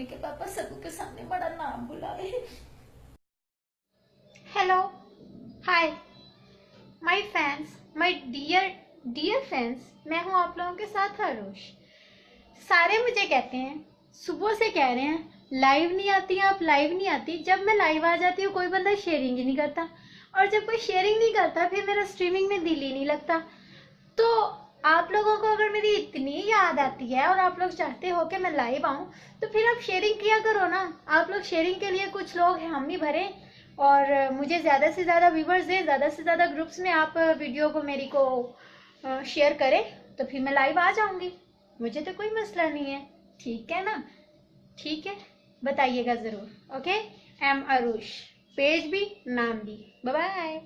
Mummy के पापा सबके सामने बड़ा नाम बुलाए। Hello, hi my fans, my dear dear fans, मैं हूं आप लोगों के साथ आरुष। सारे मुझे कहते हैं, सुबह से कह रहे हैं लाइव नहीं आती, आप लाइव नहीं आती। जब मैं लाइव आ जाती हूँ कोई बंदा शेयरिंग ही नहीं करता, और जब कोई शेयरिंग नहीं करता फिर मेरा स्ट्रीमिंग में दिल ही नहीं लगता। तो आप लोगों को अगर मेरी इतनी याद आती है और आप लोग चाहते हो कि मैं लाइव आऊं, तो फिर आप शेयरिंग किया करो ना। आप लोग शेयरिंग के लिए कुछ लोग हम ही भरे और मुझे ज़्यादा से ज़्यादा व्यूवर्स दें, ज़्यादा से ज़्यादा ग्रुप्स में आप वीडियो को मेरी को शेयर करें, तो फिर मैं लाइव आ जाऊंगी। मुझे तो कोई मसला नहीं है, ठीक है ना? ठीक है, बताइएगा ज़रूर। ओके, एम अरुष, पेज भी नाम भी। Bye bye.